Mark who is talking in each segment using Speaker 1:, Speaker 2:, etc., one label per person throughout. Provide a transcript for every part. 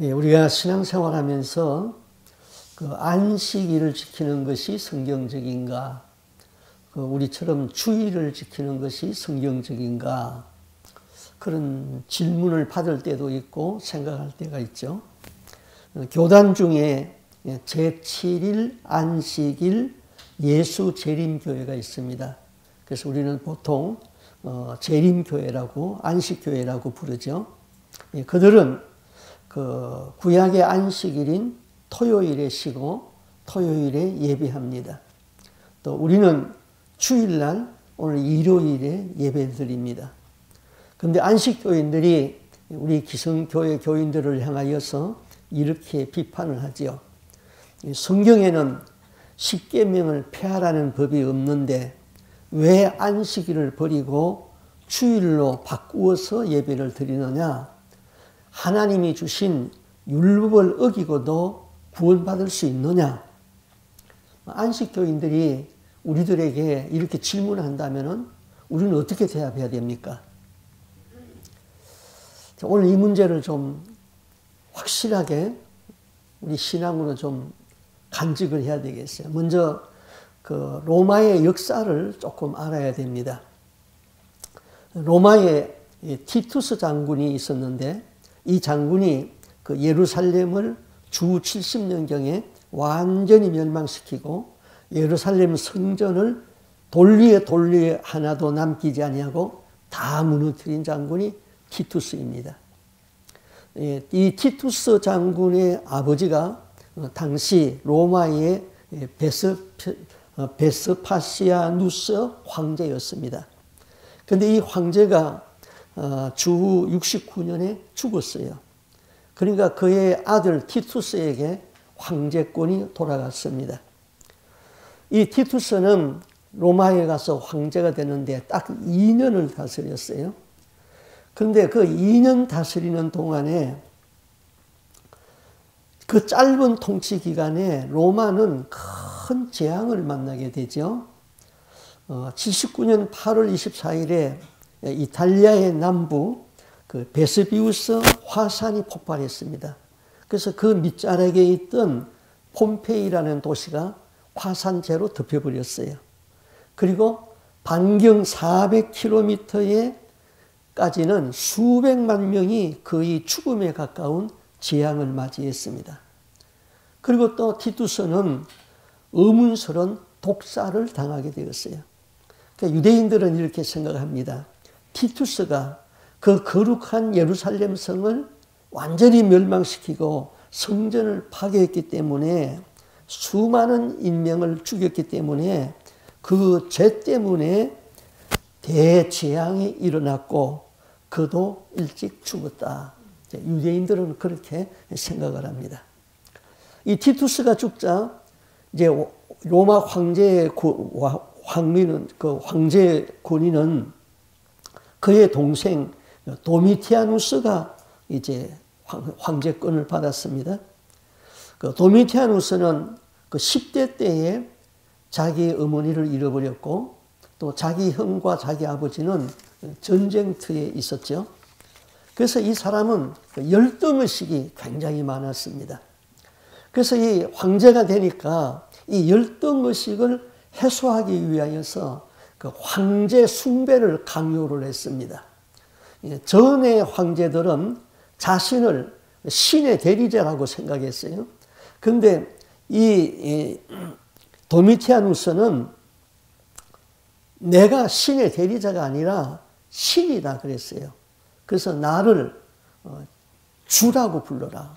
Speaker 1: 예, 우리가 신앙생활하면서 그 안식일을 지키는 것이 성경적인가, 우리처럼 주일을 지키는 것이 성경적인가, 그런 질문을 받을 때도 있고 생각할 때가 있죠. 교단 중에 제7일 안식일 예수 재림교회가 있습니다. 그래서 우리는 보통 재림교회라고 안식교회라고 부르죠. 그들은 그 구약의 안식일인 토요일에 쉬고 토요일에 예배합니다. 또 우리는 주일날 오늘 일요일에 예배드립니다. 그런데 안식교인들이 우리 기성교회 교인들을 향하여서 이렇게 비판을 하지요. 성경에는 십계명을 폐하라는 법이 없는데 왜 안식일을 버리고 주일로 바꾸어서 예배를 드리느냐? 하나님이 주신 율법을 어기고도 구원받을 수 있느냐? 안식교인들이 우리들에게 이렇게 질문한다면 우리는 어떻게 대답해야 됩니까? 오늘 이 문제를 좀 확실하게 우리 신앙으로 좀 간직을 해야 되겠어요. 먼저 그 로마의 역사를 조금 알아야 됩니다. 로마에 티투스 장군이 있었는데 이 장군이 그 예루살렘을 주 70년경에 완전히 멸망시키고 예루살렘 성전을 돌리에 하나도 남기지 아니하고 다 무너뜨린 장군이 티투스입니다. 이 티투스 장군의 아버지가 당시 로마의 베스파시아누스 황제였습니다. 그런데 이 황제가 주 69년에 죽었어요. 그러니까 그의 아들 티투스에게 황제권이 돌아갔습니다. 이 티투스는 로마에 가서 황제가 되는데 딱 2년을 다스렸어요. 그런데 그 2년 다스리는 동안에 그 짧은 통치 기간에 로마는 큰 재앙을 만나게 되죠. 79년 8월 24일에 이탈리아의 남부 그 베스비우스 화산이 폭발했습니다. 그래서 그 밑자락에 있던 폼페이라는 도시가 화산재로 덮여버렸어요. 그리고 반경 400km까지는 수백만 명이 거의 죽음에 가까운 재앙을 맞이했습니다. 그리고 또 티투스는 의문스러운 독사를 당하게 되었어요. 그러니까 유대인들은 이렇게 생각합니다. 티투스가 그 거룩한 예루살렘 성을 완전히 멸망시키고 성전을 파괴했기 때문에 수많은 인명을 죽였기 때문에 그 죄 때문에 대재앙이 일어났고 그도 일찍 죽었다. 유대인들은 그렇게 생각을 합니다. 이 티투스가 죽자 이제 로마 황제의 황제 권위는 그의 동생 도미티아누스가 이제 황제권을 받았습니다. 그 도미티아누스는 그 10대 때에 자기 어머니를 잃어버렸고 또 자기 형과 자기 아버지는 전쟁터에 있었죠. 그래서 이 사람은 열등의식이 굉장히 많았습니다. 그래서 이 황제가 되니까 이 열등의식을 해소하기 위하여서 그 황제 숭배를 강요를 했습니다. 전의 황제들은 자신을 신의 대리자라고 생각했어요. 그런데 이 도미티아누스는 내가 신의 대리자가 아니라 신이다 그랬어요. 그래서 나를 주라고 불러라.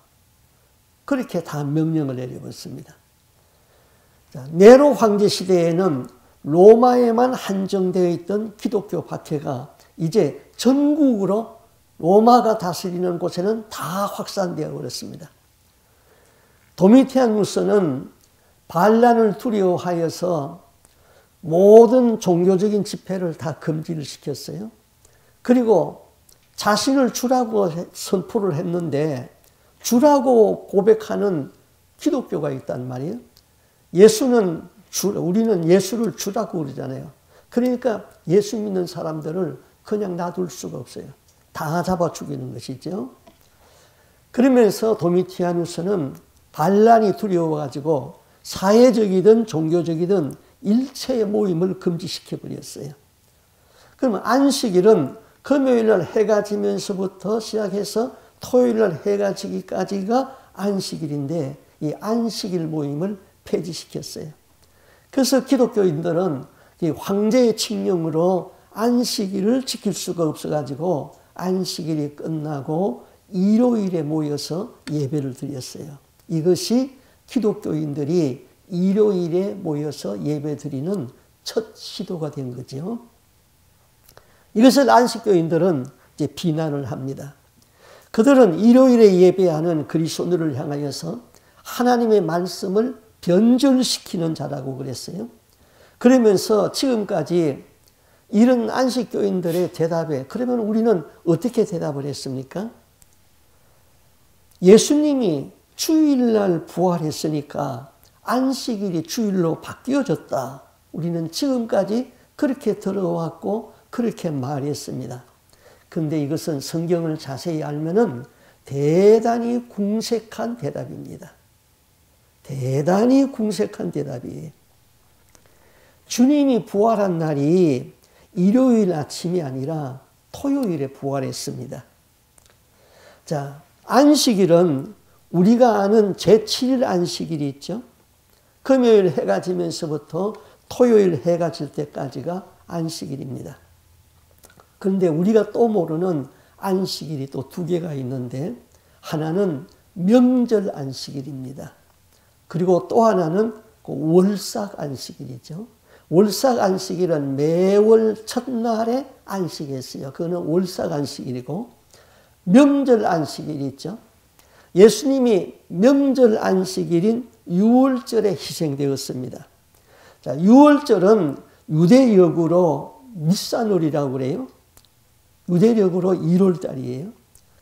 Speaker 1: 그렇게 다 명령을 내려버렸습니다. 네로 황제 시대에는 로마에만 한정되어 있던 기독교 박해가 이제 전국으로 로마가 다스리는 곳에는 다 확산되어 버렸습니다. 도미티아누스는 반란을 두려워하여서 모든 종교적인 집회를 다 금지를 시켰어요. 그리고 자신을 주라고 선포를 했는데 주라고 고백하는 기독교가 있단 말이에요. 우리는 예수를 주라고 그러잖아요. 그러니까 예수 믿는 사람들을 그냥 놔둘 수가 없어요. 다 잡아 죽이는 것이죠. 그러면서 도미티아누스는 반란이 두려워가지고 사회적이든 종교적이든 일체의 모임을 금지시켜 버렸어요. 그러면 안식일은 금요일날 해가 지면서부터 시작해서 토요일날 해가 지기까지가 안식일인데 이 안식일 모임을 폐지시켰어요. 그래서 기독교인들은 이 황제의 칙령으로 안식일을 지킬 수가 없어가지고 안식일이 끝나고 일요일에 모여서 예배를 드렸어요. 이것이 기독교인들이 일요일에 모여서 예배 드리는 첫 시도가 된 거죠. 이것을 안식교인들은 이제 비난을 합니다. 그들은 일요일에 예배하는 그리스도인들을 향하여서 하나님의 말씀을 변절시키는 자라고 그랬어요. 그러면서 지금까지 이런 안식교인들의 대답에 그러면 우리는 어떻게 대답을 했습니까? 예수님이 주일날 부활했으니까 안식일이 주일로 바뀌어졌다. 우리는 지금까지 그렇게 들어왔고 그렇게 말했습니다. 근데 이것은 성경을 자세히 알면은 대단히 궁색한 대답입니다. 대단히 궁색한 대답이에요. 주님이 부활한 날이 일요일 아침이 아니라 토요일에 부활했습니다. 자, 안식일은 우리가 아는 제7일 안식일이 있죠. 금요일 해가 지면서부터 토요일 해가 질 때까지가 안식일입니다. 그런데 우리가 또 모르는 안식일이 또 두 개가 있는데 하나는 명절 안식일입니다. 그리고 또 하나는 월삭 안식일이죠. 월삭 안식일은 매월 첫날에 안식했어요. 그거는 월삭 안식일이고 명절 안식일이 있죠. 예수님이 명절 안식일인 유월절에 희생되었습니다. 자, 유월절은 유대력으로 니산월이라고 그래요. 유대력으로 1월달이에요.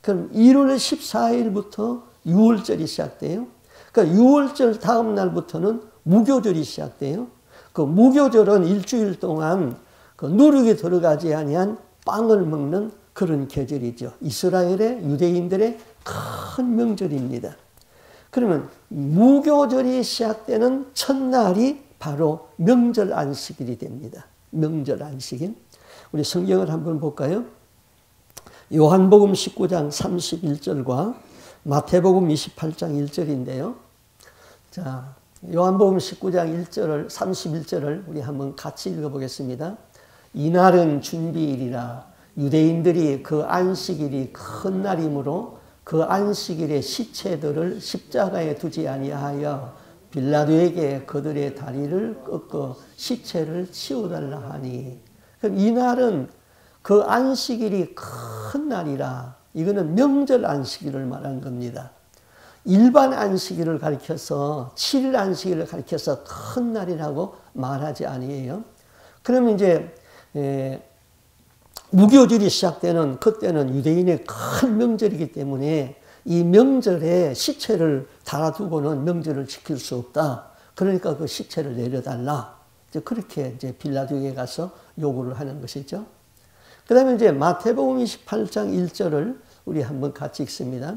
Speaker 1: 그럼 1월 14일부터 유월절이 시작돼요. 그러니까 유월절 다음 날부터는 무교절이 시작돼요. 그 무교절은 일주일 동안 그 누룩이 들어가지 아니한 빵을 먹는 그런 계절이죠. 이스라엘의 유대인들의 큰 명절입니다. 그러면 무교절이 시작되는 첫날이 바로 명절 안식일이 됩니다. 명절 안식일. 우리 성경을 한번 볼까요? 요한복음 19장 31절과 마태복음 28장 1절인데요. 자, 요한복음 19장 1절을 31절을 우리 한번 같이 읽어보겠습니다. 이날은 준비일이라 유대인들이 그 안식일이 큰 날이므로 그 안식일의 시체들을 십자가에 두지 아니하여 빌라도에게 그들의 다리를 꺾어 시체를 치워달라 하니, 그럼 이날은 그 안식일이 큰 날이라. 이거는 명절 안식일을 말한 겁니다. 일반 안식일을 가리켜서 7일 안식일을 가리켜서 큰 날이라고 말하지 아니에요. 그러면 이제 무교절이 시작되는 그때는 유대인의 큰 명절이기 때문에 이 명절에 시체를 달아두고는 명절을 지킬 수 없다. 그러니까 그 시체를 내려달라. 이제 그렇게 이제 빌라도에게 가서 요구를 하는 것이죠. 그 다음에 이제 마태복음 28장 1절을 우리 한번 같이 읽습니다.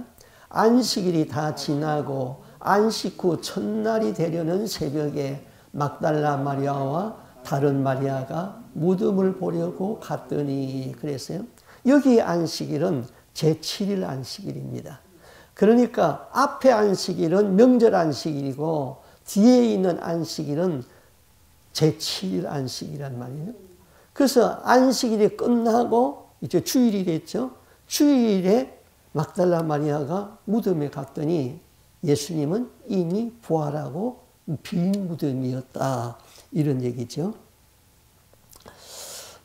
Speaker 1: 안식일이 다 지나고 안식 후 첫날이 되려는 새벽에 막달라 마리아와 다른 마리아가 무덤을 보려고 갔더니 그랬어요. 여기 안식일은 제7일 안식일입니다. 그러니까 앞에 안식일은 명절 안식일이고 뒤에 있는 안식일은 제7일 안식이란 말이에요. 그래서 안식일이 끝나고 이제 주일이 됐죠. 주일에 막달라 마리아가 무덤에 갔더니 예수님은 이미 부활하고 빈 무덤이었다. 이런 얘기죠.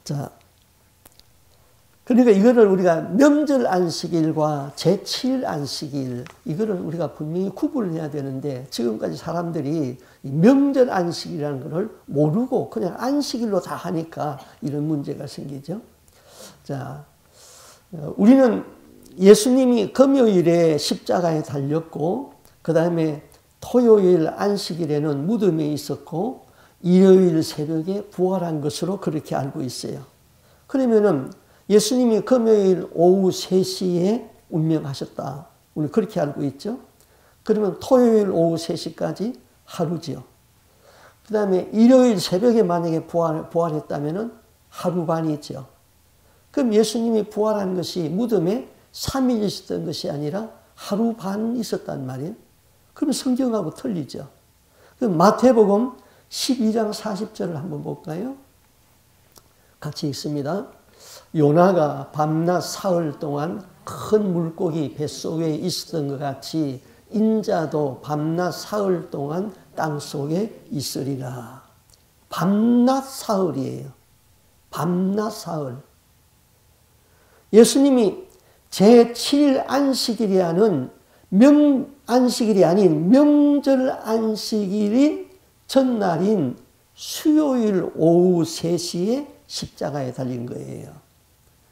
Speaker 1: 자, 그러니까 이거를 우리가 명절 안식일과 제7일 안식일, 이거를 우리가 분명히 구분을 해야 되는데 지금까지 사람들이 명절 안식이라는 것을 모르고 그냥 안식일로 다 하니까 이런 문제가 생기죠. 자, 우리는 예수님이 금요일에 십자가에 달렸고 그 다음에 토요일 안식일에는 무덤에 있었고 일요일 새벽에 부활한 것으로 그렇게 알고 있어요. 그러면은 예수님이 금요일 오후 3시에 운명하셨다. 우리 그렇게 알고 있죠. 그러면 토요일 오후 3시까지 하루지요. 그 다음에 일요일 새벽에 만약에 부활했다면 하루 반이죠. 그럼 예수님이 부활한 것이 무덤에 3일 있었던 것이 아니라 하루 반 있었단 말이에요. 그럼 성경하고 틀리죠. 그럼 마태복음 12장 40절을 한번 볼까요? 같이 읽습니다. 요나가 밤낮 사흘 동안 큰 물고기 뱃속에 있었던 것 같이 인자도 밤낮 사흘 동안 땅속에 있으리라. 밤낮 사흘이에요. 밤낮 사흘. 예수님이 제7일 안식일이라는 안식일이 아닌 명절 안식일인 전날인 수요일 오후 3시에 십자가에 달린 거예요.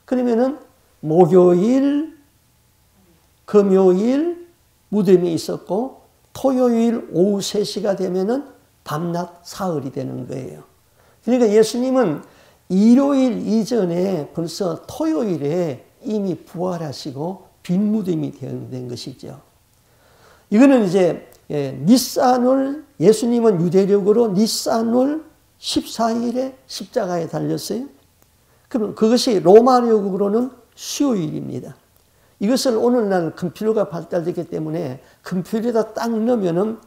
Speaker 1: 그러면은 목요일, 금요일 무덤이 있었고 토요일 오후 3시가 되면은 밤낮 사흘이 되는 거예요. 그러니까 예수님은 일요일 이전에 벌써 토요일에 이미 부활하시고 빈 무덤이 된 것이죠. 이거는 이제 니산월, 예수님은 유대력으로 니산월 14일에 십자가에 달렸어요. 그럼 그것이 로마력으로는 수요일입니다. 이것을 오늘날 컴퓨터가 발달됐기 때문에 컴퓨터에다 딱 넣으면은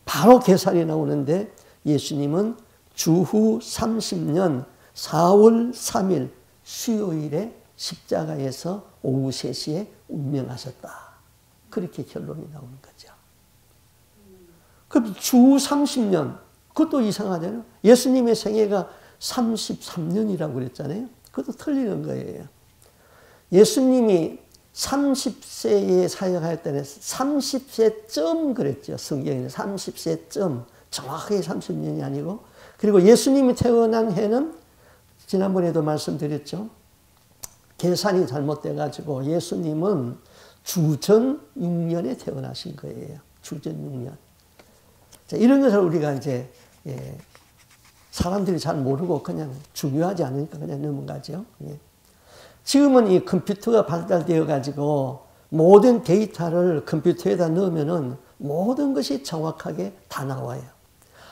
Speaker 1: 바로 계산이 나오는데 예수님은 주후 30년 4월 3일 수요일에 십자가에서 오후 3시에 운명하셨다. 그렇게 결론이 나오는 거죠. 그럼 주후 30년, 그것도 이상하잖아요. 예수님의 생애가 33년이라고 그랬잖아요. 그것도 틀리는 거예요. 예수님이 30세에 사역하였다는 30세쯤 그랬죠. 성경에는 30세쯤, 정확하게 30년이 아니고. 그리고 예수님이 태어난 해는 지난번에도 말씀드렸죠. 계산이 잘못돼가지고 예수님은 주전 6년에 태어나신 거예요. 주전 6년. 자, 이런 것을 우리가 이제 사람들이 잘 모르고 그냥 중요하지 않으니까 그냥 넘어가죠. 지금은 이 컴퓨터가 발달되어 가지고 모든 데이터를 컴퓨터에다 넣으면은 모든 것이 정확하게 다 나와요.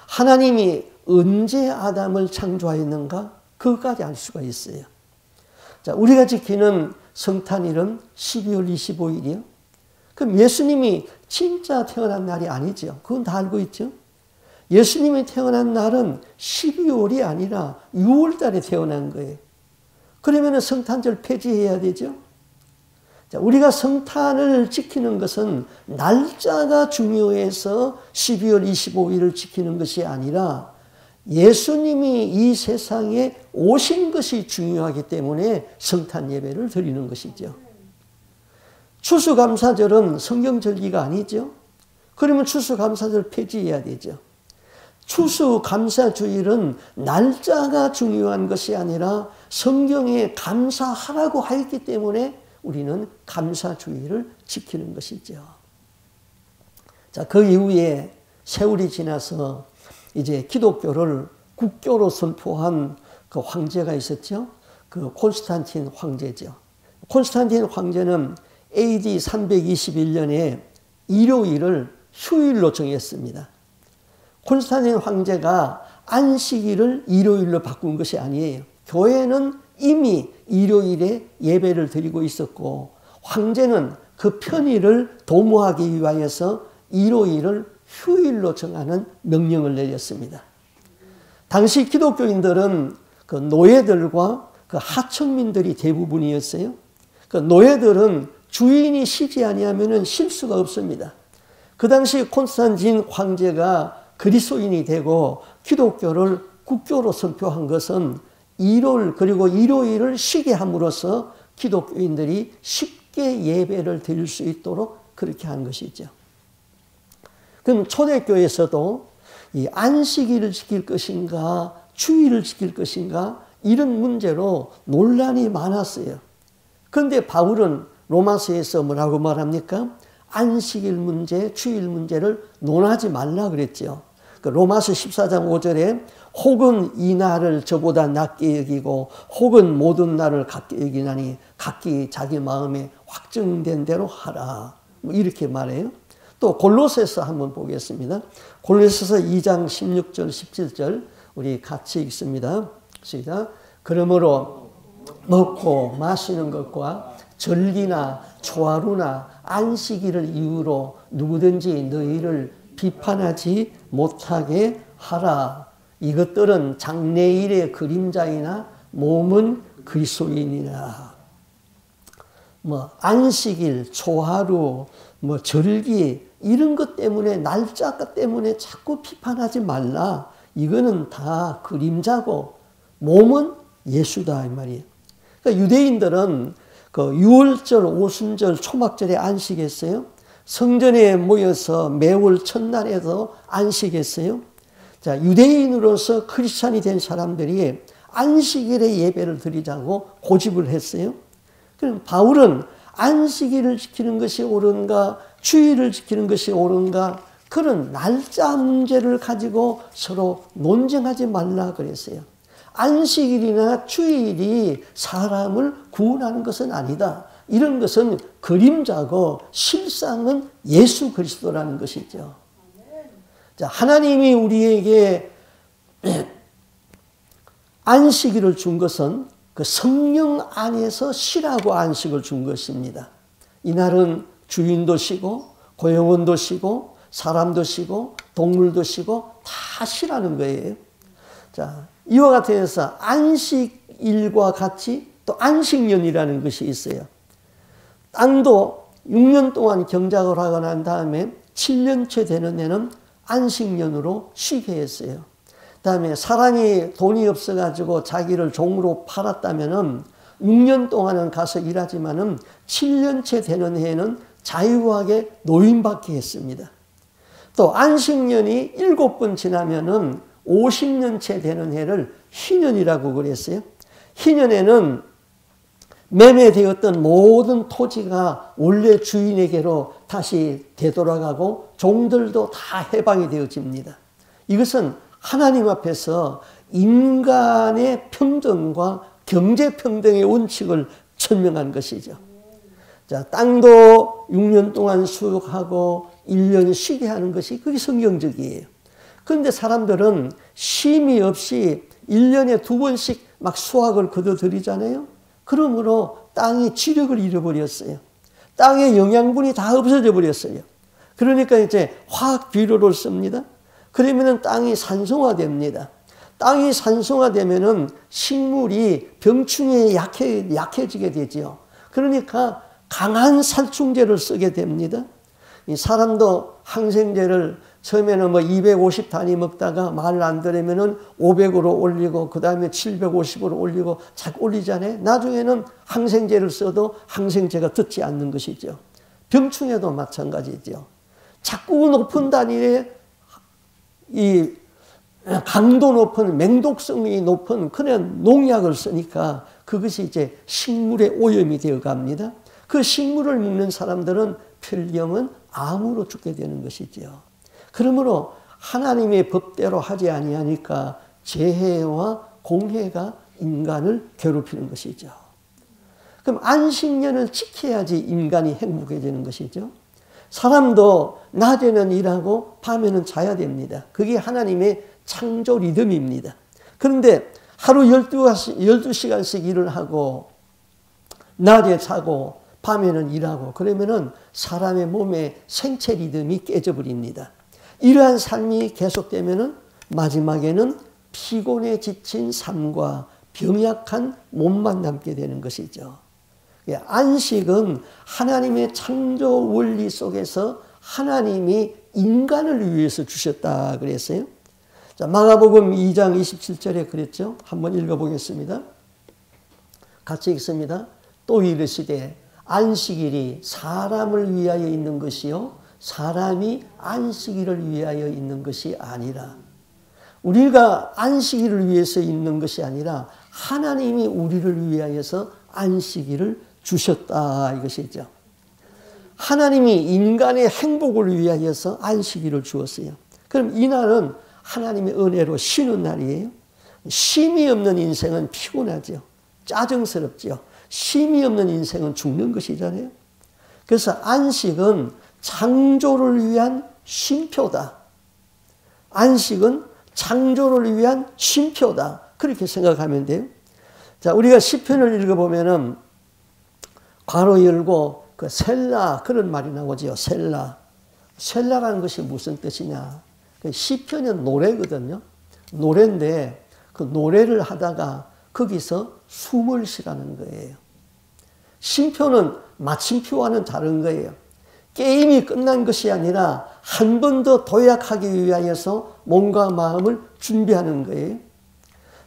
Speaker 1: 하나님이 언제 아담을 창조하였는가? 그것까지 알 수가 있어요. 자, 우리가 지키는 성탄일은 12월 25일이요. 그럼 예수님이 진짜 태어난 날이 아니죠. 그건 다 알고 있죠. 예수님이 태어난 날은 12월이 아니라 6월 달에 태어난 거예요. 그러면 성탄절 폐지해야 되죠. 자, 우리가 성탄을 지키는 것은 날짜가 중요해서 12월 25일을 지키는 것이 아니라 예수님이 이 세상에 오신 것이 중요하기 때문에 성탄 예배를 드리는 것이죠. 추수감사절은 성경절기가 아니죠. 그러면 추수감사절 폐지해야 되죠. 추수감사주일은 날짜가 중요한 것이 아니라 성경에 감사하라고 하였기 때문에 우리는 감사주일을 지키는 것이죠. 자, 그 이후에 세월이 지나서 이제 기독교를 국교로 선포한 그 황제가 있었죠. 그 콘스탄틴 황제죠. 콘스탄틴 황제는 AD 321년에 일요일을 휴일로 정했습니다. 콘스탄틴 황제가 안식일을 일요일로 바꾼 것이 아니에요. 교회는 이미 일요일에 예배를 드리고 있었고 황제는 그 편의를 도모하기 위하여서 일요일을 휴일로 정하는 명령을 내렸습니다. 당시 기독교인들은 그 노예들과 그 하청민들이 대부분이었어요. 그 노예들은 주인이 쉬지 아니하면 쉴 수가 없습니다. 그 당시 콘스탄틴 황제가 그리스도인이 되고 기독교를 국교로 선포한 것은 일요일 그리고 일요일을 쉬게 함으로써 기독교인들이 쉽게 예배를 드릴 수 있도록 그렇게 한 것이죠. 그럼 초대교회에서도 이 안식일을 지킬 것인가 주일을 지킬 것인가 이런 문제로 논란이 많았어요. 그런데 바울은 로마서에서 뭐라고 말합니까? 안식일 문제, 주일 문제를 논하지 말라 그랬죠. 그 로마서 14장 5절에 혹은 이 날을 저보다 낮게 여기고 혹은 모든 날을 같게 여기나니 각기 자기 마음에 확정된 대로 하라. 뭐 이렇게 말해요. 또 골로새서 한번 보겠습니다. 골로새서 2장 16절 17절 우리 같이 읽습니다. 시작. 그러므로 먹고 마시는 것과 절기나 초하루나 안식일을 이유로 누구든지 너희를 비판하지 못하게 하라. 이것들은 장래일의 그림자이나 몸은 그리스도인이라. 뭐 안식일, 초하루, 뭐 절기 이런 것 때문에 날짜 때문에 자꾸 비판하지 말라. 이거는 다 그림자고 몸은 예수다 이 말이에요. 그러니까 유대인들은 그 유월절, 오순절, 초막절에 안식했어요. 성전에 모여서 매월 첫날에도 안식했어요. 자, 유대인으로서 크리스찬이 된 사람들이 안식일에 예배를 드리자고 고집을 했어요. 그럼 바울은 안식일을 지키는 것이 옳은가, 주일을 지키는 것이 옳은가, 그런 날짜 문제를 가지고 서로 논쟁하지 말라 그랬어요. 안식일이나 주일이 사람을 구원하는 것은 아니다. 이런 것은 그림자고 실상은 예수 그리스도라는 것이죠. 자, 하나님이 우리에게 안식일을 준 것은 그 성령 안에서 쉬라고 안식을 준 것입니다. 이날은 주인도 쉬고 고용원도 쉬고 사람도 쉬고 동물도 쉬고 다 쉬라는 거예요. 자, 이와 같아서 안식일과 같이 또 안식년이라는 것이 있어요. 땅도 6년 동안 경작을 하고 난 다음에 7년째 되는 해는 안식년으로 쉬게 했어요. 그다음에 사람이 돈이 없어가지고 자기를 종으로 팔았다면은 6년 동안은 가서 일하지만은 7년째 되는 해에는 자유하게 노임받게 했습니다. 또 안식년이 7번 지나면은 50년째 되는 해를 희년이라고 그랬어요. 희년에는 매매되었던 모든 토지가 원래 주인에게로 다시 되돌아가고 종들도 다 해방이 되어집니다. 이것은 하나님 앞에서 인간의 평등과 경제평등의 원칙을 천명한 것이죠. 자, 땅도 6년 동안 수확하고 1년 쉬게 하는 것이 그게 성경적이에요. 그런데 사람들은 쉼이 없이 1년에 2번씩 막 수확을 거둬들이잖아요. 그러므로 땅이 지력을 잃어버렸어요. 땅의 영양분이 다 없어져 버렸어요. 그러니까 이제 화학 비료를 씁니다. 그러면은 땅이 산성화됩니다. 땅이 산성화되면은 식물이 병충해에 약해지게 되죠. 그러니까 강한 살충제를 쓰게 됩니다. 이 사람도 항생제를 처음에는 뭐 250단위 먹다가 말 안 들으면은 500으로 올리고 그 다음에 750으로 올리고 자꾸 올리잖아요. 나중에는 항생제를 써도 항생제가 듣지 않는 것이죠. 병충해도 마찬가지죠. 자꾸 높은 단위에 이 강도 높은 맹독성이 높은 그런 농약을 쓰니까 그것이 이제 식물의 오염이 되어 갑니다. 그 식물을 먹는 사람들은 필경은 암으로 죽게 되는 것이죠. 그러므로 하나님의 법대로 하지 아니하니까 재해와 공해가 인간을 괴롭히는 것이죠. 그럼 안식년을 지켜야지 인간이 행복해지는 것이죠. 사람도 낮에는 일하고 밤에는 자야 됩니다. 그게 하나님의 창조 리듬입니다. 그런데 하루 12시간씩 일을 하고 낮에 자고 밤에는 일하고 그러면은 사람의 몸의 생체 리듬이 깨져버립니다. 이러한 삶이 계속되면은 마지막에는 피곤에 지친 삶과 병약한 몸만 남게 되는 것이죠. 안식은 하나님의 창조 원리 속에서 하나님이 인간을 위해서 주셨다 그랬어요. 자, 마가복음 2장 27절에 그랬죠. 한번 읽어보겠습니다. 같이 읽습니다. 또 이르시되 안식일이 사람을 위하여 있는 것이요 사람이 안식일을 위하여 있는 것이 아니라. 우리가 안식일을 위해서 있는 것이 아니라 하나님이 우리를 위하여서 안식일을 주셨다 이것이죠. 하나님이 인간의 행복을 위하여서 안식일을 주었어요. 그럼 이날은 하나님의 은혜로 쉬는 날이에요. 쉼이 없는 인생은 피곤하죠. 짜증스럽죠. 쉼이 없는 인생은 죽는 것이잖아요. 그래서 안식은 창조를 위한 쉼표다. 안식은 창조를 위한 쉼표다. 그렇게 생각하면 돼요. 자, 우리가 시편을 읽어보면은 괄호 열고 그 셀라 그런 말이 나오죠. 셀라. 셀라라는 것이 무슨 뜻이냐. 시편은 노래거든요. 노래인데 그 노래를 하다가 거기서 숨을 쉬라는 거예요. 쉼표는 마침표와는 다른 거예요. 게임이 끝난 것이 아니라 한 번 더 도약하기 위하여서 몸과 마음을 준비하는 거예요.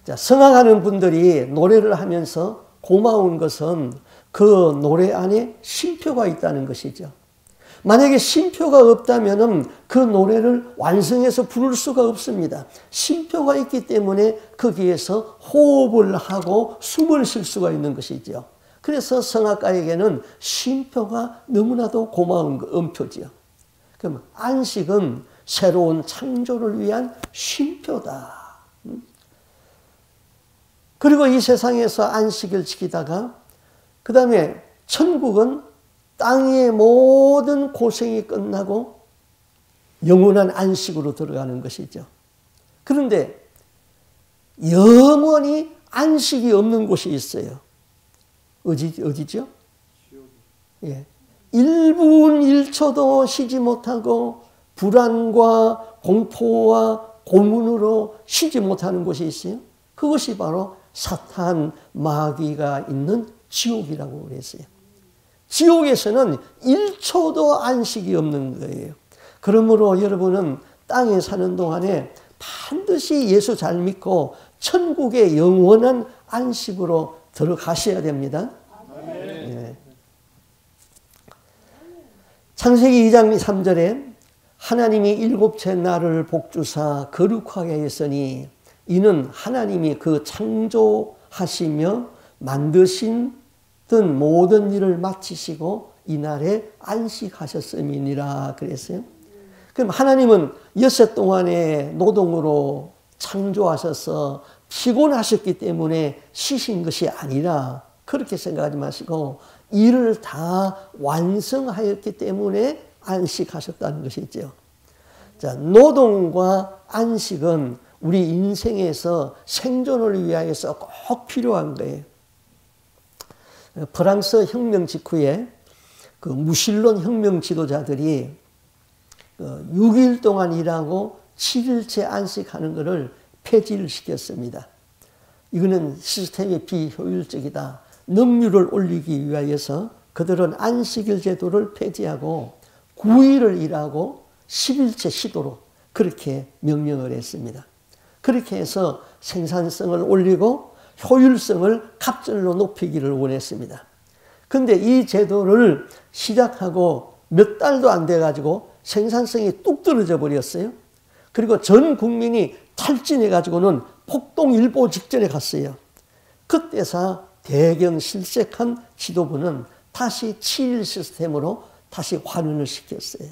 Speaker 1: 자, 성악하는 분들이 노래를 하면서 고마운 것은 그 노래 안에 쉼표가 있다는 것이죠. 만약에 쉼표가 없다면 그 노래를 완성해서 부를 수가 없습니다. 쉼표가 있기 때문에 거기에서 호흡을 하고 숨을 쉴 수가 있는 것이죠. 그래서 성악가에게는 쉼표가 너무나도 고마운 음표지요. 그럼 안식은 새로운 창조를 위한 쉼표다. 그리고 이 세상에서 안식을 지키다가 그 다음에 천국은 땅의 모든 고생이 끝나고 영원한 안식으로 들어가는 것이죠. 그런데 영원히 안식이 없는 곳이 있어요. 어디죠? 예. 1분 1초도 쉬지 못하고 불안과 공포와 고문으로 쉬지 못하는 곳이 있어요. 그것이 바로 사탄, 마귀가 있는 지옥이라고 그랬어요. 지옥에서는 1초도 안식이 없는 거예요. 그러므로 여러분은 땅에 사는 동안에 반드시 예수 잘 믿고 천국의 영원한 안식으로 들어가셔야 됩니다. 네. 창세기 2장 3절에 하나님이 일곱째 날을 복주사 거룩하게 했으니 이는 하나님이 그 창조하시며 만드신 모든 일을 마치시고 이날에 안식하셨음이니라 그랬어요. 그럼 하나님은 엿새 동안의 노동으로 창조하셔서 피곤하셨기 때문에 쉬신 것이 아니라 그렇게 생각하지 마시고 일을 다 완성하였기 때문에 안식하셨다는 것이죠. 자, 노동과 안식은 우리 인생에서 생존을 위하여서 꼭 필요한 거예요. 프랑스 혁명 직후에 그 무신론 혁명 지도자들이 6일 동안 일하고 7일째 안식하는 것을 폐지를 시켰습니다. 이거는 시스템이 비효율적이다. 능률을 올리기 위하여서 그들은 안식일 제도를 폐지하고 9일을 일하고 10일째 쉬도록 그렇게 명령을 했습니다. 그렇게 해서 생산성을 올리고 효율성을 갑절로 높이기를 원했습니다. 그런데 이 제도를 시작하고 몇 달도 안 돼가지고 생산성이 뚝 떨어져 버렸어요. 그리고 전 국민이 탈진해가지고는 폭동일보 직전에 갔어요. 그때서 대경실색한 지도부는 다시 7일 시스템으로 다시 환원을 시켰어요.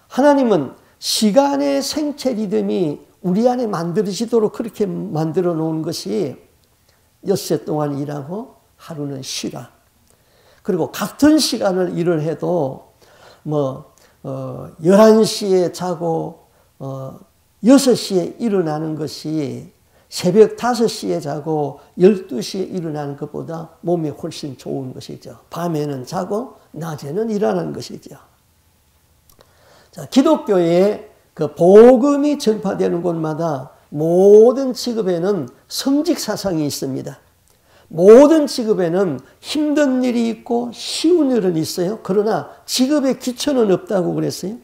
Speaker 1: 하나님은 시간의 생체 리듬이 우리 안에 만들어지도록 그렇게 만들어 놓은 것이 엿새 동안 일하고 하루는 쉬라. 그리고 같은 시간을 일을 해도 11시에 자고 6시에 일어나는 것이 새벽 5시에 자고 12시에 일어나는 것보다 몸에 훨씬 좋은 것이죠. 밤에는 자고 낮에는 일하는 것이죠. 자, 기독교의 그 복음이 전파되는 곳마다 모든 직업에는 성직 사상이 있습니다. 모든 직업에는 힘든 일이 있고 쉬운 일은 있어요. 그러나 직업의 귀천은 없다고 그랬어요.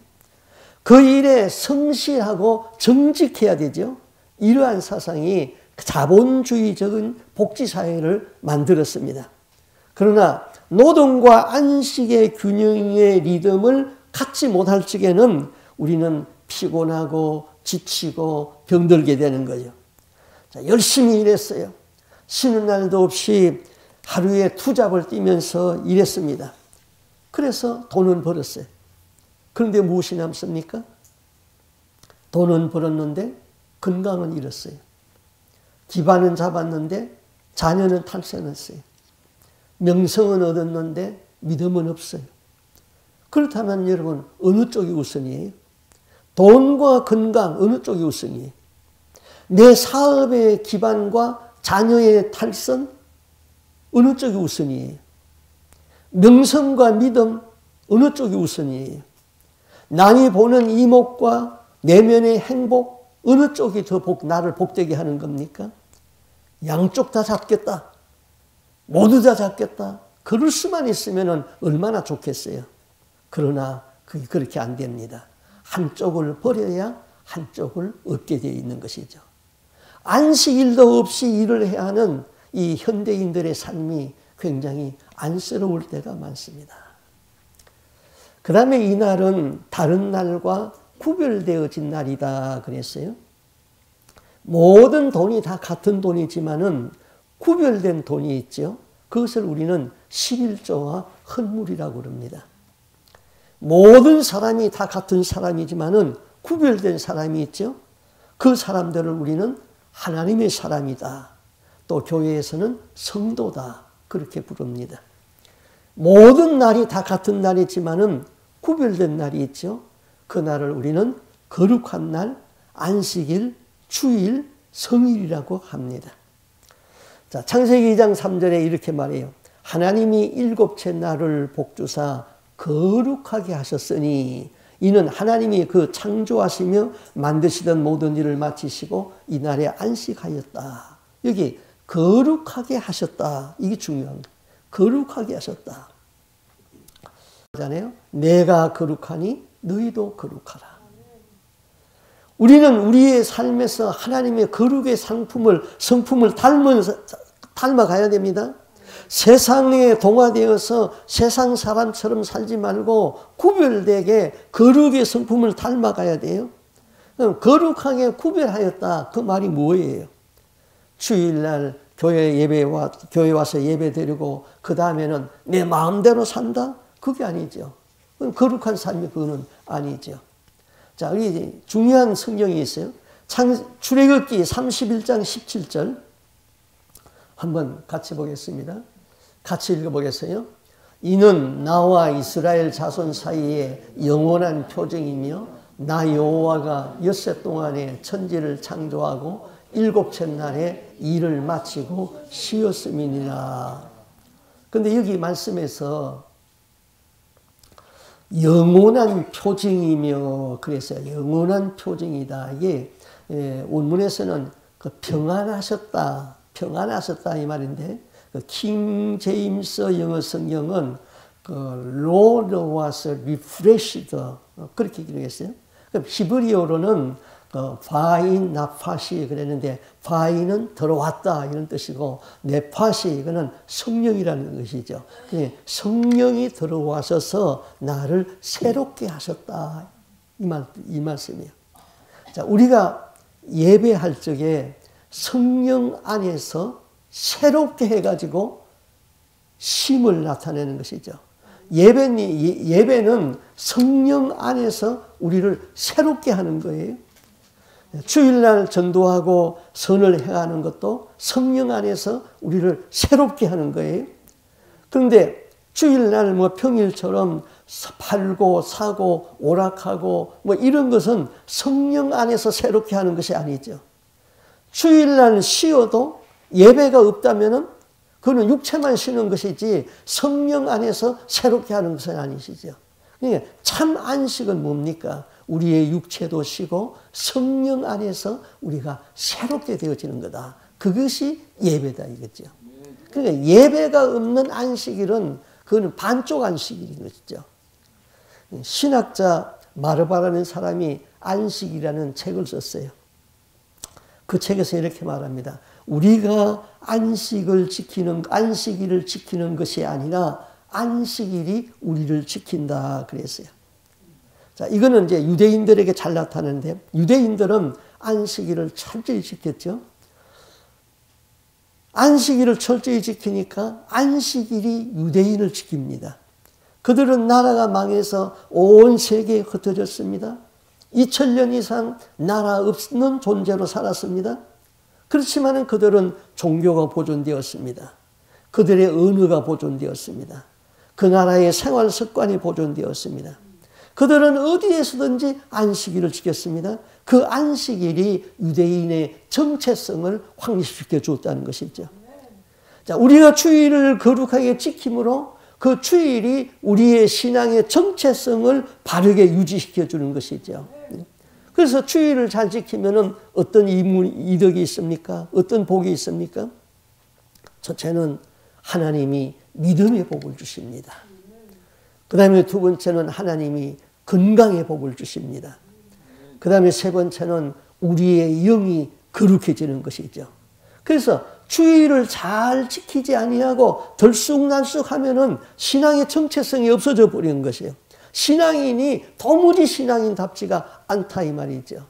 Speaker 1: 그 일에 성실하고 정직해야 되죠. 이러한 사상이 자본주의적인 복지사회를 만들었습니다. 그러나 노동과 안식의 균형의 리듬을 갖지 못할 적에는 우리는 피곤하고 지치고 병들게 되는 거죠. 자, 열심히 일했어요. 쉬는 날도 없이 하루에 투잡을 뛰면서 일했습니다. 그래서 돈은 벌었어요. 그런데 무엇이 남습니까? 돈은 벌었는데 건강은 잃었어요. 기반은 잡았는데 자녀는 탈세했어요. 명성은 얻었는데 믿음은 없어요. 그렇다면 여러분 어느 쪽이 우선이에요? 돈과 건강 어느 쪽이 우선이에요? 내 사업의 기반과 자녀의 탈선 어느 쪽이 우선이에요? 명성과 믿음 어느 쪽이 우선이에요? 남이 보는 이목과 내면의 행복 어느 쪽이 더 나를 복되게 하는 겁니까? 양쪽 다 잡겠다. 모두 다 잡겠다. 그럴 수만 있으면 얼마나 좋겠어요. 그러나 그게 그렇게 안 됩니다. 한쪽을 버려야 한쪽을 얻게 되어 있는 것이죠. 안식일도 없이 일을 해야 하는 이 현대인들의 삶이 굉장히 안쓰러울 때가 많습니다. 그 다음에 이날은 다른 날과 구별되어진 날이다 그랬어요. 모든 돈이 다 같은 돈이지만은 구별된 돈이 있죠. 그것을 우리는 11조와 헌물이라고 그럽니다. 모든 사람이 다 같은 사람이지만은 구별된 사람이 있죠. 그 사람들을 우리는 하나님의 사람이다. 또 교회에서는 성도다. 그렇게 부릅니다. 모든 날이 다 같은 날이지만은 구별된 날이 있죠. 그 날을 우리는 거룩한 날, 안식일, 주일, 성일이라고 합니다. 자, 창세기 2장 3절에 이렇게 말해요. 하나님이 일곱째 날을 복주사 거룩하게 하셨으니 이는 하나님이 그 창조하시며 만드시던 모든 일을 마치시고 이 날에 안식하였다. 여기 거룩하게 하셨다. 이게 중요한 거예요. 거룩하게 하셨다. 잖아요. 내가 거룩하니 너희도 거룩하라. 우리는 우리의 삶에서 하나님의 거룩의 성품을 닮아가야 됩니다. 세상에 동화되어서 세상 사람처럼 살지 말고 구별되게 거룩의 성품을 닮아가야 돼요. 거룩하게 구별하였다. 그 말이 뭐예요? 주일날 교회 와서 예배 드리고 그 다음에는 내 마음대로 산다? 그게 아니죠. 거룩한 삶이 그거는 아니죠. 자, 여기 중요한 성경이 있어요. 출애굽기 31장 17절 한번 같이 보겠습니다. 같이 읽어보겠어요. 이는 나와 이스라엘 자손 사이에 영원한 표징이며 나 여호와가 엿새 동안에 천지를 창조하고 일곱째 날에 일을 마치고 쉬었음이니라. 그런데 여기 말씀에서 영원한 표징이며 그랬어요. 영원한 표징이다. 이게 원문에서는 그 평안하셨다. 평안하셨다 이 말인데 킹 제임스 영어 성경은 그 Lord was refreshed 그렇게 기록했어요. 히브리어로는 바인 나파시 그랬는데 바인은 들어왔다 이런 뜻이고 네파시 이거는 성령이라는 것이죠. 성령이 들어와셔서 나를 새롭게 하셨다 이 말씀이에요. 자, 우리가 예배할 적에 성령 안에서 새롭게 해가지고 쉼을 나타내는 것이죠. 예배는 성령 안에서 우리를 새롭게 하는 거예요. 주일날 전도하고 선을 행하는 것도 성령 안에서 우리를 새롭게 하는 거예요. 그런데 주일날 평일처럼 팔고 사고 오락하고 이런 것은 성령 안에서 새롭게 하는 것이 아니죠. 주일날 쉬어도 예배가 없다면은 그거는 육체만 쉬는 것이지 성령 안에서 새롭게 하는 것은 아니시죠. 그러니까 참 안식은 뭡니까? 우리의 육체도 쉬고 성령 안에서 우리가 새롭게 되어지는 거다. 그것이 예배다 이거죠. 그러니까 예배가 없는 안식일은 그거는 반쪽 안식일인 것이죠. 신학자 마르바라는 사람이 안식이라는 책을 썼어요. 그 책에서 이렇게 말합니다. 우리가 안식일을 지키는 것이 아니라 안식일이 우리를 지킨다 그랬어요. 자, 이거는 이제 유대인들에게 잘 나타나는데 유대인들은 안식일을 철저히 지켰죠. 안식일을 철저히 지키니까 안식일이 유대인을 지킵니다. 그들은 나라가 망해서 온 세계에 흩어졌습니다. 2000년 이상 나라 없는 존재로 살았습니다. 그렇지만 그들은 종교가 보존되었습니다. 그들의 언어가 보존되었습니다. 그 나라의 생활 습관이 보존되었습니다. 그들은 어디에서든지 안식일을 지켰습니다. 그 안식일이 유대인의 정체성을 확립시켜 주었다는 것이죠. 자, 우리가 주일을 거룩하게 지킴으로 그 주일이 우리의 신앙의 정체성을 바르게 유지시켜 주는 것이죠. 그래서 주일을 잘 지키면 어떤 이득이 있습니까? 어떤 복이 있습니까? 첫째는 하나님이 믿음의 복을 주십니다. 그 다음에 두 번째는 하나님이 건강의 복을 주십니다. 그 다음에 세 번째는 우리의 영이 거룩해지는 것이죠. 그래서 주일을 잘 지키지 아니하고 들쑥날쑥하면은 신앙의 정체성이 없어져 버리는 것이에요. 신앙인이 도무지 신앙인답지가 않다 이 말이죠.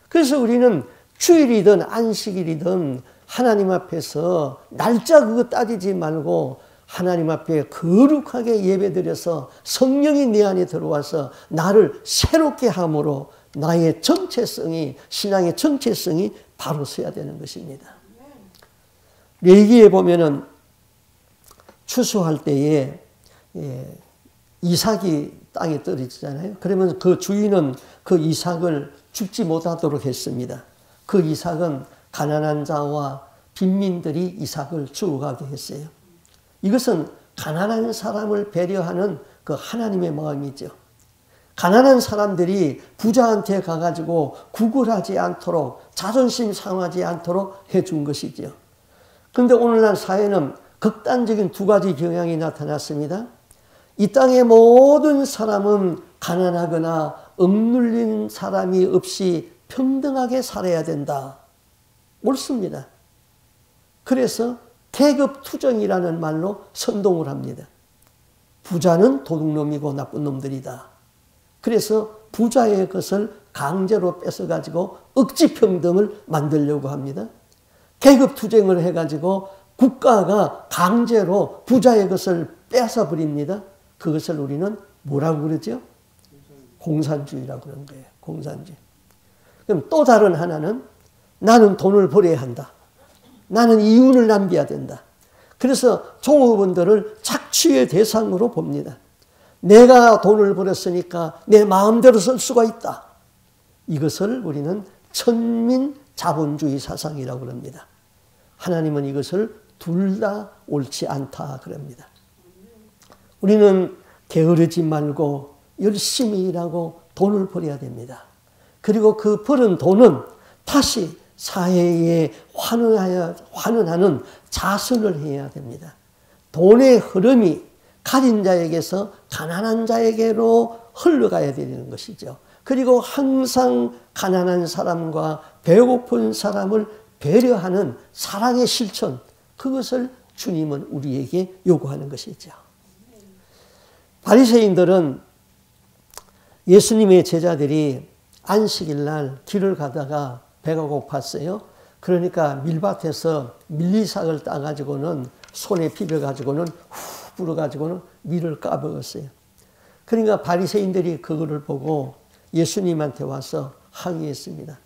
Speaker 1: 그래서 우리는 주일이든 안식일이든 하나님 앞에서 날짜 그거 따지지 말고 하나님 앞에 거룩하게 예배드려서 성령이 내 안에 들어와서 나를 새롭게 함으로 나의 정체성이, 신앙의 정체성이 바로 서야 되는 것입니다. 레위기에 보면은 추수할 때에 이삭이 땅에 떨어지잖아요. 그러면 그 주인은 그 이삭을 죽지 못하도록 했습니다. 그 이삭은 가난한 자와 빈민들이 이삭을 주워가게 했어요. 이것은 가난한 사람을 배려하는 그 하나님의 마음이죠. 가난한 사람들이 부자한테 가가지고 구걸하지 않도록 자존심 상하지 않도록 해준 것이죠. 그런데 오늘날 사회는 극단적인 두 가지 경향이 나타났습니다. 이 땅의 모든 사람은 가난하거나 억눌린 사람이 없이 평등하게 살아야 된다. 옳습니다. 그래서 계급투정이라는 말로 선동을 합니다. 부자는 도둑놈이고 나쁜 놈들이다. 그래서 부자의 것을 강제로 뺏어가지고 억지평등을 만들려고 합니다. 계급투쟁을 해가지고 국가가 강제로 부자의 것을 뺏어버립니다. 그것을 우리는 뭐라고 그러죠? 공산주의라고 그러는 거예요. 공산주의. 그럼 또 다른 하나는 나는 돈을 벌어야 한다. 나는 이윤을 남겨야 된다. 그래서 종업원들을 착취의 대상으로 봅니다. 내가 돈을 벌었으니까 내 마음대로 쓸 수가 있다. 이것을 우리는 천민 자본주의 사상이라고 합니다. 하나님은 이것을 둘 다 옳지 않다 그럽니다. 우리는 게으르지 말고 열심히 일하고 돈을 벌어야 됩니다. 그리고 그 벌은 돈은 다시 사회에 환원하는 자선을 해야 됩니다. 돈의 흐름이 가진 자에게서 가난한 자에게로 흘러가야 되는 것이죠. 그리고 항상 가난한 사람과 배고픈 사람을 배려하는 사랑의 실천, 그것을 주님은 우리에게 요구하는 것이죠. 바리새인들은 예수님의 제자들이 안식일 날 길을 가다가 배가 고팠어요. 그러니까 밀밭에서 밀리삭을 따가지고는 손에 비벼가지고는 후 불어가지고는 밀을 까먹었어요. 그러니까 바리새인들이 그거를 보고 예수님한테 와서 항의했습니다.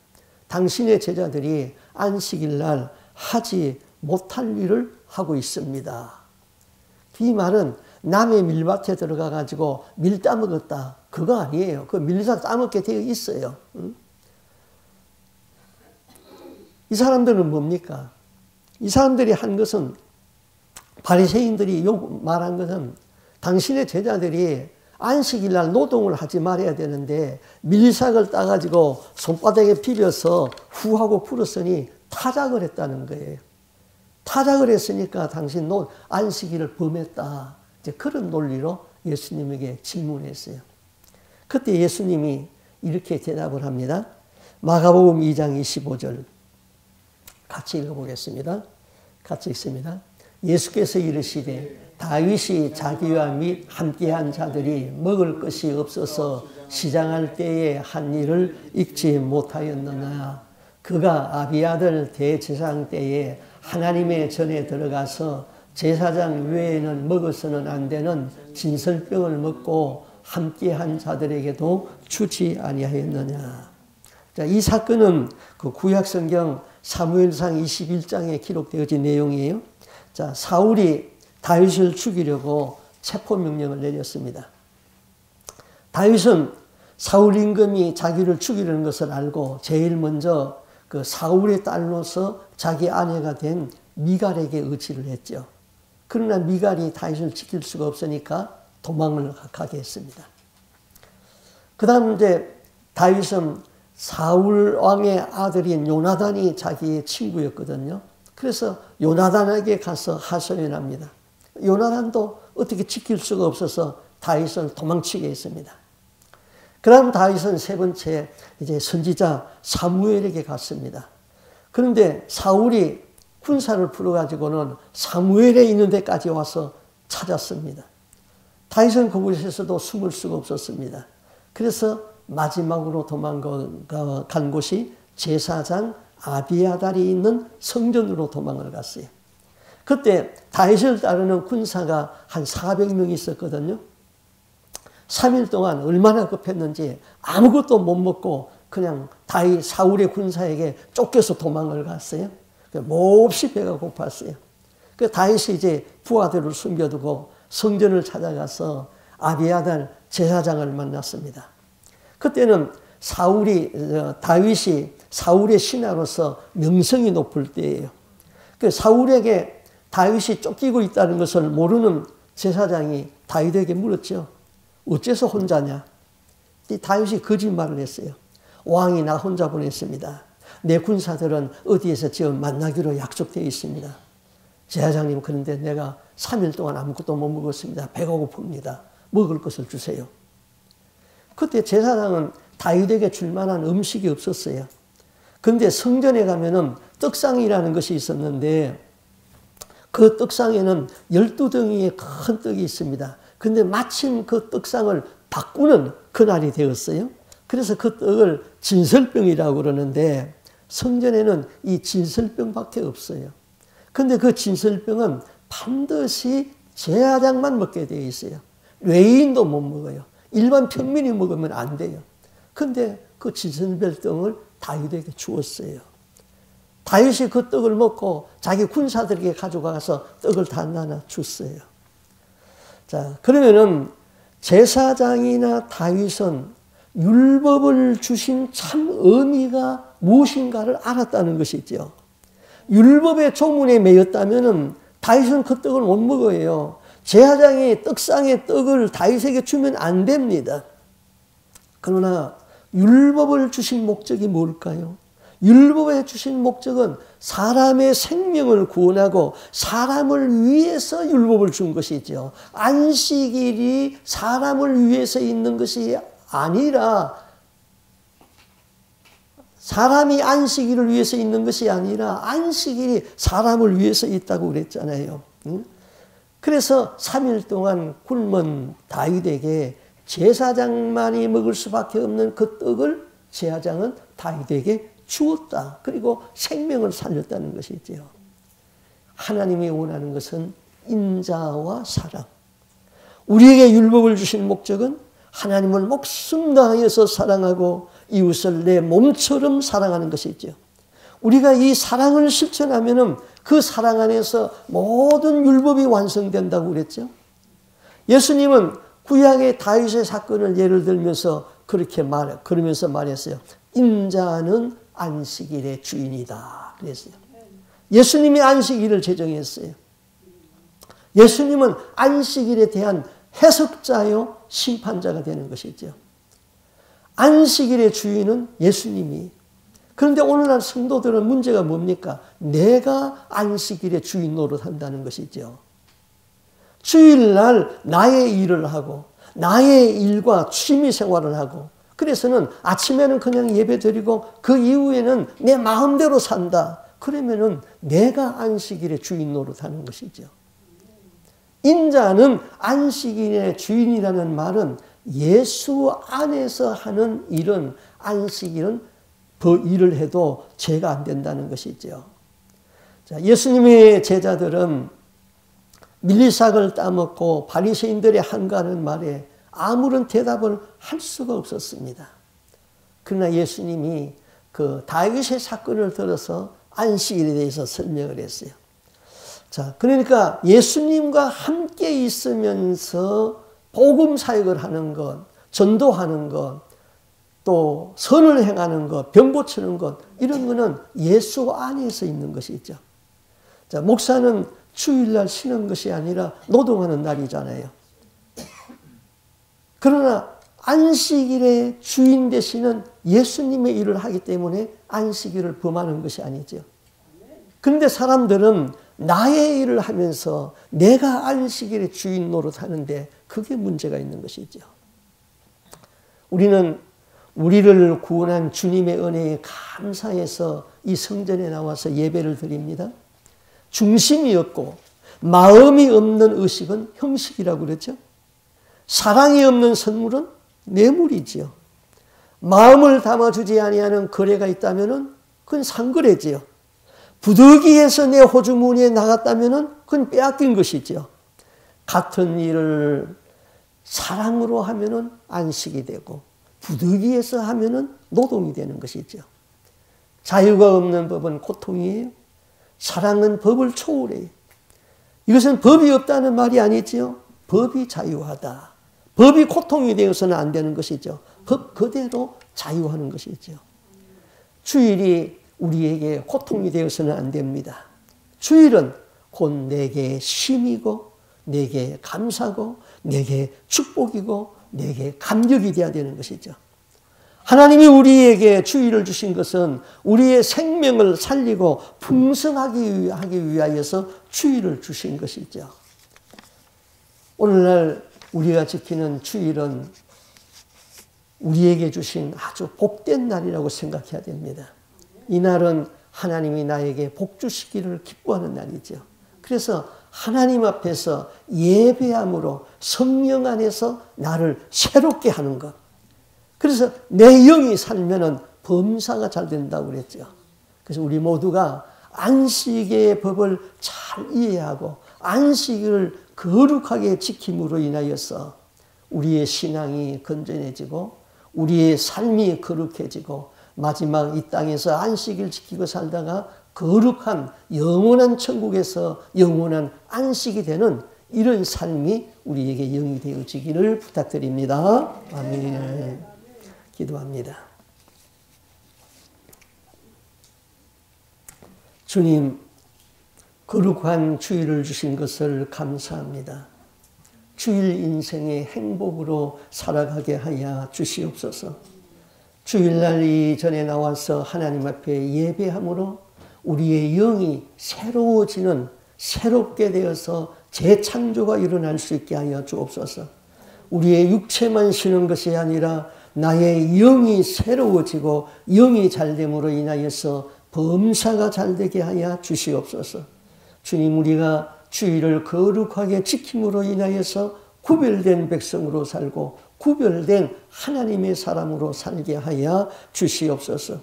Speaker 1: 당신의 제자들이 안식일 날 하지 못할 일을 하고 있습니다. 이 말은 남의 밀밭에 들어가가지고 밀 따먹었다. 그거 아니에요. 그 밀리삭 따먹게 되어 있어요. 이 사람들은 뭡니까? 이 사람들이 한 것은, 바리새인들이 말한 것은 당신의 제자들이 안식일 날 노동을 하지 말아야 되는데 밀리삭을 따가지고 손바닥에 비벼서 후하고 풀었으니 타작을 했다는 거예요. 타작을 했으니까 당신 안식일을 범했다. 이제 그런 논리로 예수님에게 질문했어요. 그때 예수님이 이렇게 대답을 합니다. 마가복음 2장 25절 같이 읽어보겠습니다. 같이 읽습니다. 예수께서 이르시되 다윗이 자기와 및 함께한 자들이 먹을 것이 없어서 시장할 때에 한 일을 잊지 못하였느냐. 그가 아비아들 대제사장 때에 하나님의 전에 들어가서 제사장 외에는 먹어서는 안 되는 진설병을 먹고 함께한 자들에게도 주지 아니하였느냐. 자, 이 사건은 그 구약성경 사무엘상 21장에 기록되어진 내용이에요. 자, 사울이 다윗을 죽이려고 체포 명령을 내렸습니다. 다윗은 사울 임금이 자기를 죽이려는 것을 알고 제일 먼저 그 사울의 딸로서 자기 아내가 된 미갈에게 의지를 했죠. 그러나 미갈이 다윗을 지킬 수가 없으니까 도망을 가게 했습니다. 그 다음 이제 다윗은 사울 왕의 아들인 요나단이 자기의 친구였거든요. 그래서 요나단에게 가서 하소연합니다. 요나단도 어떻게 지킬 수가 없어서 다윗을 도망치게 했습니다. 그 다음 다윗은 세 번째 이제 선지자 사무엘에게 갔습니다. 그런데 사울이 군사를 풀어가지고는 사무엘에 있는 데까지 와서 찾았습니다. 다윗은 그곳에서도 숨을 수가 없었습니다. 그래서 마지막으로 도망간 곳이 제사장 아비아달이 있는 성전으로 도망을 갔어요. 그때 다윗을 따르는 군사가 한 400명 있었거든요. 3일 동안 얼마나 급했는지 아무것도 못 먹고 그냥 다윗 사울의 군사에게 쫓겨서 도망을 갔어요. 몹시 배가 고팠어요. 그 다윗이 이제 부하들을 숨겨두고 성전을 찾아가서 아비아달 제사장을 만났습니다. 그때는 다윗이 사울의 신하로서 명성이 높을 때예요. 그 사울에게 다윗이 쫓기고 있다는 것을 모르는 제사장이 다윗에게 물었죠. 어째서 혼자냐? 다윗이 거짓말을 했어요. 왕이 나 혼자 보냈습니다. 내 군사들은 어디에서 지금 만나기로 약속되어 있습니다. 제사장님, 그런데 내가 3일 동안 아무것도 못 먹었습니다. 배가 고픕니다. 먹을 것을 주세요. 그때 제사장은 다윗에게 줄 만한 음식이 없었어요. 그런데 성전에 가면은 떡상이라는 것이 있었는데 그 떡상에는 12덩이의 큰 떡이 있습니다. 근데 마침 그 떡상을 바꾸는 그날이 되었어요. 그래서 그 떡을 진설병이라고 그러는데 성전에는 이 진설병밖에 없어요. 근데 그 진설병은 반드시 제사장만 먹게 되어 있어요. 외인도 못 먹어요. 일반 평민이 먹으면 안 돼요. 근데 그 진설병을 다윗에게 주었어요. 다윗이 그 떡을 먹고 자기 군사들에게 가져가서 떡을 다 나눠 줬어요. 자, 그러면은 제사장이나 다윗은 율법을 주신 참 의미가 무엇인가를 알았다는 것이죠. 율법의 조문에 매였다면은 다윗은 그 떡을 못 먹어요. 제사장이 떡상의 떡을 다윗에게 주면 안 됩니다. 그러나 율법을 주신 목적이 뭘까요? 율법에 주신 목적은 사람의 생명을 구원하고 사람을 위해서 율법을 준 것이죠. 안식일이 사람을 위해서 있는 것이 아니라 사람이 안식일을 위해서 있는 것이 아니라 안식일이 사람을 위해서 있다고 그랬잖아요. 그래서 3일 동안 굶은 다윗에게 제사장만이 먹을 수밖에 없는 그 떡을 제사장은 다윗에게 주었다. 그리고 생명을 살렸다는 것이죠. 하나님이 원하는 것은 인자와 사랑. 우리에게 율법을 주신 목적은 하나님을 목숨 다하여서 사랑하고 이웃을 내 몸처럼 사랑하는 것이죠. 우리가 이 사랑을 실천하면은 그 사랑 안에서 모든 율법이 완성된다고 그랬죠. 예수님은 구약의 다윗의 사건을 예를 들면서 그러면서 말했어요. 인자는 안식일의 주인이다. 그랬어요. 예수님이 안식일을 제정했어요. 예수님은 안식일에 대한 해석자요, 심판자가 되는 것이죠. 안식일의 주인은 예수님이. 그런데 오늘날 성도들은 문제가 뭡니까? 내가 안식일의 주인 노릇한다는 것이죠. 주일날 나의 일을 하고 나의 일과 취미 생활을 하고 그래서는 아침에는 그냥 예배 드리고 그 이후에는 내 마음대로 산다. 그러면은 내가 안식일의 주인 노릇하는 것이죠. 인자는 안식일의 주인이라는 말은 예수 안에서 하는 일은 안식일은 그 일을 해도 죄가 안 된다는 것이죠. 자, 예수님의 제자들은 밀리삭을 따먹고 바리새인들의 한가하는 말에 아무런 대답을 할 수가 없었습니다. 그러나 예수님이 그 다윗의 사건을 들어서 안식일에 대해서 설명을 했어요. 자, 그러니까 예수님과 함께 있으면서 복음 사역을 하는 것, 전도하는 것, 또 선을 행하는 것, 병 고치는 것, 이런 거는 예수 안에서 있는 것이죠. 자, 목사는 주일날 쉬는 것이 아니라 노동하는 날이잖아요. 그러나 안식일의 주인 되시는 예수님의 일을 하기 때문에 안식일을 범하는 것이 아니죠. 그런데 사람들은 나의 일을 하면서 내가 안식일의 주인 노릇하는데 그게 문제가 있는 것이죠. 우리는 우리를 구원한 주님의 은혜에 감사해서 이 성전에 나와서 예배를 드립니다. 중심이 없고 마음이 없는 의식은 형식이라고 그러죠. 사랑이 없는 선물은 뇌물이지요. 마음을 담아주지 아니하는 거래가 있다면 그건 상거래지요. 부득이해서 내 호주머니에 나갔다면 그건 빼앗긴 것이죠. 같은 일을 사랑으로 하면 안식이 되고 부득이해서 하면 노동이 되는 것이죠. 자유가 없는 법은 고통이에요. 사랑은 법을 초월해요. 이것은 법이 없다는 말이 아니지요. 법이 자유하다. 법이 고통이 되어서는 안 되는 것이죠. 법 그대로 자유하는 것이죠. 주일이 우리에게 고통이 되어서는 안 됩니다. 주일은 곧 내게 쉼이고 내게 감사고 내게 축복이고 내게 감격이 되어야 되는 것이죠. 하나님이 우리에게 주일을 주신 것은 우리의 생명을 살리고 풍성하게 하기 위하여서 주일을 주신 것이죠. 오늘날 우리가 지키는 주일은 우리에게 주신 아주 복된 날이라고 생각해야 됩니다. 이날은 하나님이 나에게 복 주시기를 기뻐하는 날이죠. 그래서 하나님 앞에서 예배함으로 성령 안에서 나를 새롭게 하는 것. 그래서 내 영이 살면은 범사가 잘 된다고 그랬죠. 그래서 우리 모두가 안식의 법을 잘 이해하고 안식을 거룩하게 지킴으로 인하여서 우리의 신앙이 건전해지고 우리의 삶이 거룩해지고 마지막 이 땅에서 안식을 지키고 살다가 거룩한 영원한 천국에서 영원한 안식이 되는 이런 삶이 우리에게 영이 되어지기를 부탁드립니다. 아멘. 기도합니다. 주님, 거룩한 주일을 주신 것을 감사합니다. 주일 인생의 행복으로 살아가게 하여 주시옵소서. 주일날 이전에 나와서 하나님 앞에 예배함으로 우리의 영이 새로워지는, 새롭게 되어서 재창조가 일어날 수 있게 하여 주옵소서. 우리의 육체만 쉬는 것이 아니라 나의 영이 새로워지고 영이 잘됨으로 인하여서 범사가 잘되게 하여 주시옵소서. 주님, 우리가 주일을 거룩하게 지킴으로 인하여서 구별된 백성으로 살고 구별된 하나님의 사람으로 살게 하여 주시옵소서.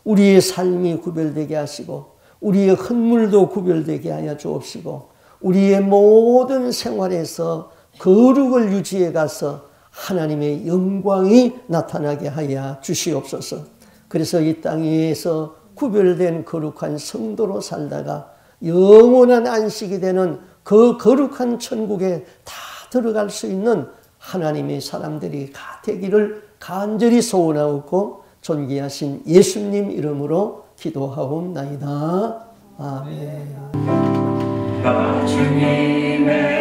Speaker 1: 우리의 삶이 구별되게 하시고 우리의 헌물도 구별되게 하여 주옵시고 우리의 모든 생활에서 거룩을 유지해 가서 하나님의 영광이 나타나게 하여 주시옵소서. 그래서 이 땅 위에서 구별된 거룩한 성도로 살다가 영원한 안식이 되는 그 거룩한 천국에 다 들어갈 수 있는 하나님의 사람들이 다 되기를 간절히 소원하고 존귀하신 예수님 이름으로 기도하옵나이다. 아멘. 주님의